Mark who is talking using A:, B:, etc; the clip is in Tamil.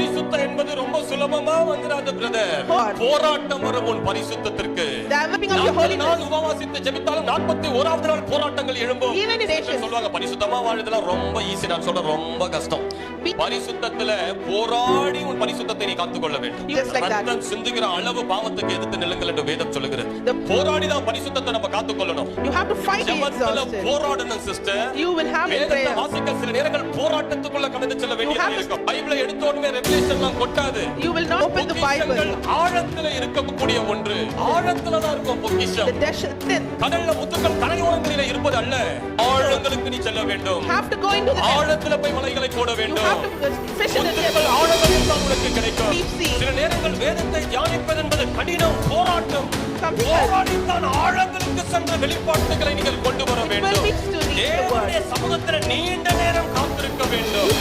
A: பரிசுத்தம் என்பது ரொம்ப சுலபமா வந்துராது பிரதர். போராட்டம் வரும் உன் பரிசுத்தத்திற்கு. நான் உபவாசித்து ஜெபித்தாலும் 41வது நாள் போராட்டங்கள் எழும்பும். சொல்வாங்க பரிசுத்தமா வாழ்றதுலாம் ரொம்ப ஈஸி. நான் சொல்றேன் ரொம்ப கஷ்டம். பரிசுத்தத்துல போராடி உன் பரிசுத்தத்தை நீ காத்துக்கொள்ள வேண்டும். ரத்தம் சிந்துகிற அளவு பாவத்துக்கு எதிர்த்து நில்லுங்கள் என்று வேதம் சொல்லுகிறது. போராடி தான் பரிசுத்தத்தை நம்ம காத்துக்கொள்ளணும்.
B: You have to fight against sin.
A: போராடணும் sister.
B: You will have a prayer.
A: வாசிக்க சில நேரங்கள் போராட்டத்துக்குள்ள கடந்து செல்ல வேண்டியது இருக்கும். பைபிளை எடுத்த உடனே ரெவெலேஷன்லாம் கொட்டாது.
B: You will not open the Bible.
A: ஆழத்துல இருக்கக்கூடிய ஒன்று. ஆழத்துல தான் இருக்கும் பொக்கிஷம். கடல்ல முத்துக்கள் கரையோரங்களிலே இருப்பது அல்ல. ஆழங்களுக்கு நீ செல்ல வேண்டும்.
B: Have to go into the
A: ஆழத்துல போய் வலைகளை போட வேண்டும்.
B: You have to fish in the depth.
A: ஆழங்களில் தான் உனக்கு கிடைக்கும்.
B: Deep sea.
A: சில நேரங்கள் வேதத்தை தியானிப்பது என்பது கடினம் போராட்டம். போராடித்தான் ஆழங்களுக்கு சென்ற வெளிப்பாட்டுகளை நீங்கள் கொண்டு வர வேண்டும். தேவனுடைய சமூகத்தில் நீண்ட நேரம் காத்திருக்க வேண்டும்.